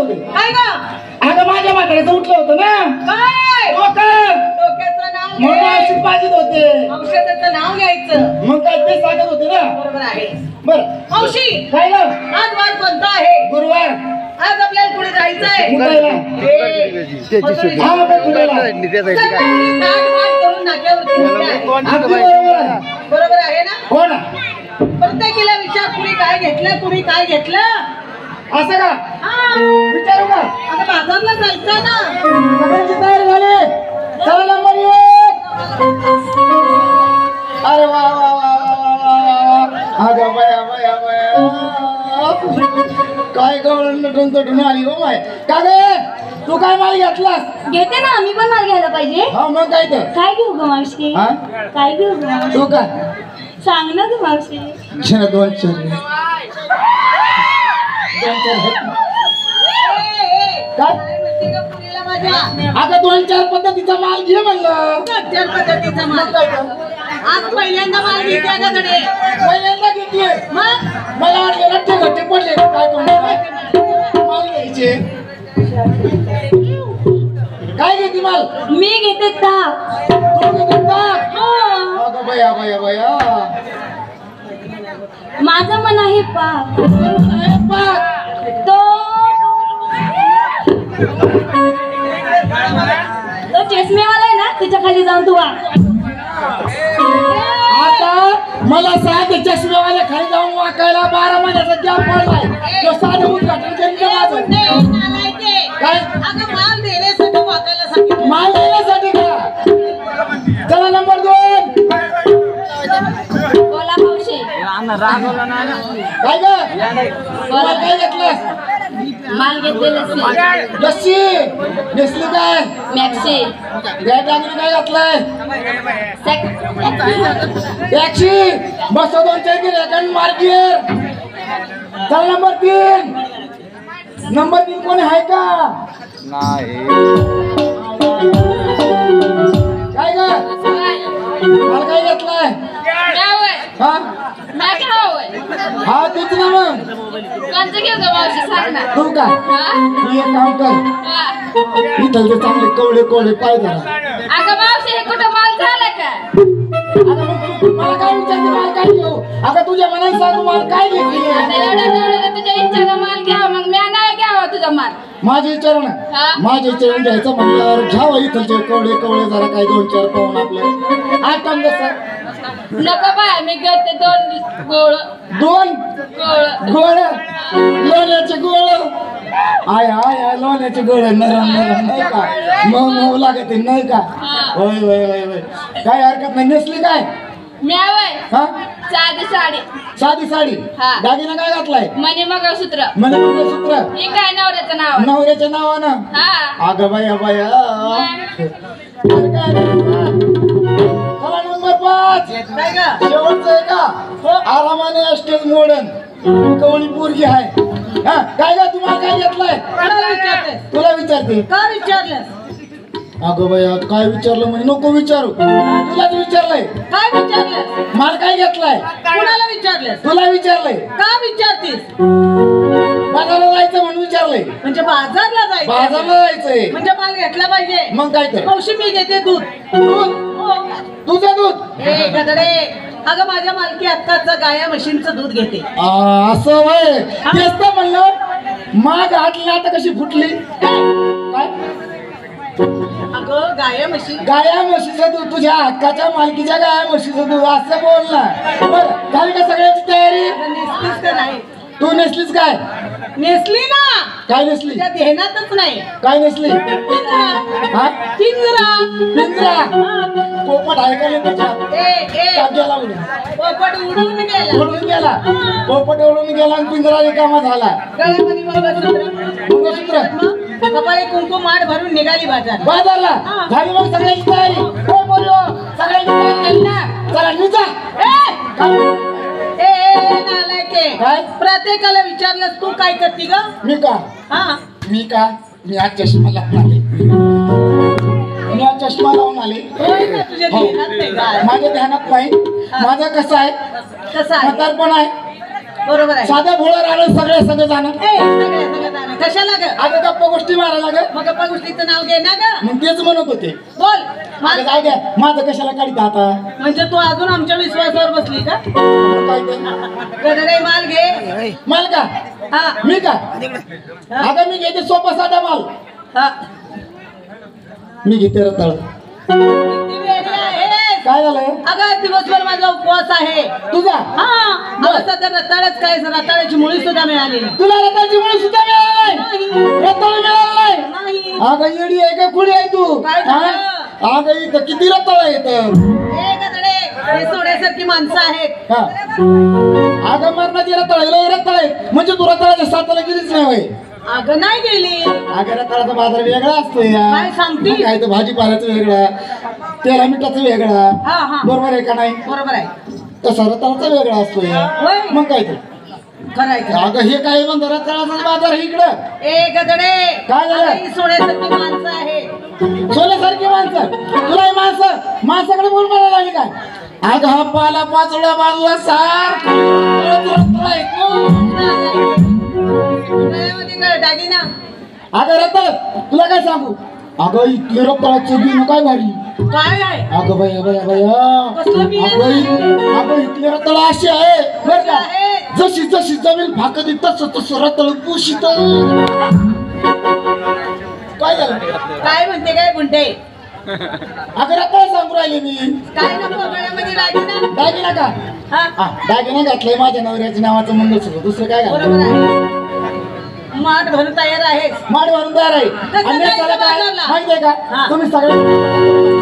होते. काय ग? अगं माझ्या म्हाताऱ्याचं उठलं होतं ना. काय? डोक्याचं नाव घे. मग औषध पाहिजे होते. औषधाचं नाव घ्यायचं. मग काय ते सांगत होते ना. बरोबर आहे. बरं मावशी काय ग? आज वार कोणता आहे? गुरुवार. आज आपल्याला पुढे जायचंय. कुठायला? हा काय कुठायला? बरोबर आहे ना? हो ना. प्रत्येकीला विचार कुणी काय घेतलं कुणी काय घेतलं असं का? विचारू का? आता बाजारला जायचं ना. सगळ्यांची तयारी झाली. चला नंबर 1. अरे वा वा वा वा. अगं बया बया बया. काय गवळण नटून तटून आली हो माय. का गे तू काय माल घेतलास? घेते ना मी पण माल घ्यायला पाहिजे. हा मग काय तर काय घेऊ ग मावशी? हा काय घेऊ ग मावशी? तू का सांग ना ग मावशी. क्षण 2-4 काय आता 2-4 पद्धतीचा माल घे म्हणलं. पद्धतीचा माल आज पहिल्यांदा माल घेते कडे. पहिल्यांदा घेतली. मग मला वाटलं रट्टे घट्टे पडले काय करू माल घ्यायचे. काय घेते माल? मी घेते ताक. तू घेते ताक? हो. अगं बया बया बया. माझं मन आहे पाक. तो चष्मेवाला आहे ना तिच्या खाली जाऊन तू आता मला साधे चष्मेवाले खाली जाऊन वाकायला 12 महिन्याचा गॅप पडलाय. तो साधे उद्घाटन करून काय माल देण्यासाठी वाकायला सांगितलं. माल देण्यासाठी का? चला नंबर 2. बोला मावशी. काय ग? मला काय घेतलं? माल घेतले लस्सी नेसली काय? मॅक्सी. गॅटांगली काय घातलाय? टॅक्सी बस 2-4 गिऱ्हाईक मार्केट. चला नंबर 3. नंबर 3 कोणी आहे का? नाही. काय ग? मला काय घेतलाय? हा हा तेच ना मग. तू का तू एक काम कर. इथं चांगले कवळे कवळे पाय जरा. अगं मावशी हे कुठं माल झाला का? आता मग मला काय विचारते माल काय घेऊ? आता तुझ्या मनात सांगू माल काय घेतली? आता एवढं तुझ्या इच्छेनं माल घ्यावा मग मी नाही घ्यावा तुझा माल. माझ्या विचारानं माझ्या विचारून घ्यायचं म्हणल्यावर घ्यावं इथलचे कवळे कवळे जरा काय 2-4 पाहून आपलं आयटम कसं. नको बाय मी घेते 2 गोळ. 2 गोळ गोळ लोण्याचे गोळ. आय आय आय लोण्याचे गोळ नरम नरम नाही का? मऊ मऊ लागत नाही का? होय होय होय होय. काय हरकत नाही. नेसली काय? म्यावय हा साधी साडी. साधी साडी. हा. दागिना काय घातलाय? मनी मंगळसूत्र. मला मंगळसूत्र. हे काय नवऱ्याचं नाव? नवऱ्याच्या नावानं. हा अगं बाया बाया. चला नंबर 5. शेवटचं आहे का? आरामाने स्टेज मॉडर्न कवळी पोरगी आहे. हा काय ग तुम्हाला काय घेतलंय? तुला विचारते. का विचारलं? अगं बाया काय विचारलं म्हणजे नको विचारू. तुलाच विचारलंय. काय विचारलं? माल काय घेतलाय? कुणाला विचारलं? तुला विचारलंय. का विचारतीस? बाजारला जायचं म्हणून विचारलंय. म्हणजे बाजारला जायचं? बाजारला जायचंय म्हणजे माल घेतला पाहिजे. मग काय कर? मावशी मी घेते दूध. दूध? तुझं दूध? ए गदडे अगं माझ्या मालकी आत्ताच गाया म्हशींचं दूध घेते. असं वय तेच तर म्हणलं. माग आटली आता कशी फुटली काय? अगं गाया म्हशी. गाया म्हशीचं दूध तुझ्या हक्काच्या मालकीच्या गाया म्हशीचं दूध असं बोल ना. बरं झाली का सगळ्याची तयारी? नेसलीस का नाही? तू नेसलीस काय? नेसली ना. काय नेसली? त्या ध्यानातच नाही. काय नेसली? पिंजरा. हा पिंजरा. पिंजरा. पोपट आहे का नाही त्याच्यात? ए गेला उडून. पोपट उडून गेला. उडून गेला. पोपट उडून गेला आणि पिंजरा रिकामा झाला. गळ्यामध्ये मंगळसूत्र. कपाळी कुंकू माड भरून निघाली बाजारला. झाली मग सगळ्याची तयारी? हो बोलू सगळ्याची तयारी झाली ना. चला निघा. काय प्रत्येकाला विचारलं तू काय करती ग? मी का? हा मी का? मी आज चष्मा लावून आले. मी आज चष्मा लावून आले. तुझ्या ध्यानात नाही का? माझ्या ध्यानात नाही. माझं कसं आहे? कसं आहे? म्हातारपण आहे. बरोबर आहे. साधं भोळं राहिलं सगळे सगळे जाणं. सगळ्या जाणं कशाला ग अगं गप्पा गोष्टी मारायला ग मग गप्पा गोष्टीचं नाव घे ना ग मग तेच म्हणत होते बोल अगं काय द्या माझं कशाला काढीत आता म्हणजे तू अजून आमच्या विश्वासावर बसली का मग काय ते गडडे माल घे माल का हा मी का अगं मी घेते सोपा साधा माल हा मी घेते रताळ किती वेडी आहेस. काय झालंय अगं दिवसभर माझा उपवास आहे तुझा हा आता तर रताळच काय रताळ्याची मुळी सुद्धा मिळाली नाही. तुला रताळची मुळे सुद्धा मिळालं नाही रताळ मिळालं नाही नाही अगं येडी आहे का कुडी आहे तू काय झालं? हा? अगं इथं किती रताळ येत हे गधडे हे सोन्यासारखी माणसं आहेत हा अगं मरणाची रताळ रताळ आहे म्हणजे तू रताळाच्या साताला गेलीच नाही होय अगं नाही गेली अगं रताळाचा बाजार वेगळा असतो या काय सांगते? मग काय तर भाजीपाल्याचं वेगळं तेला मिठाचं वेगळं हा हा बरोबर आहे का नाही बरोबर आहे तसा रताळाचा वेगळा असतो या होय. मग काय तर करायचं अगं हे काय म्हणतो रताळाचा बाजार आहे इकडं ए गधडे काय झालं? अगं, ही सोन्यासारखी माणसं आहे सोन्यासारखी माणसं तुला ही माणसाकडे बोल म्हणायला लागली काय अगं हा पाला पाचोळा बाजूला सार गळ्यामध्ये गळ दागिना अगं रताळ तुला काय सांगू अगं इथले रताळाचं बिन काय भारी काय आहे अगं बाया बाया बाया कसलं बी आहे? अगं इथले रताळ अशी आहे बरं का आहे. जशी जशी जमीन फाकत तसं तसं रताळ पुशीत काय झालं काय म्हणते काय म्हणते अगं रताळ सांगू राहिले मी काय नको गळ्यामध्ये दागिना दागिना का हा दागिना घातलाय माझ्या नवऱ्याच्या नावाचं मंगळसूत्र दुसरं काय घातलं बरोबर आहे माठ भरून तयार आहेस माड भरून तयार आहे कसं आणि जायचं त्याला काय बाजारला? माहितीये का हा. तुम्ही सगळे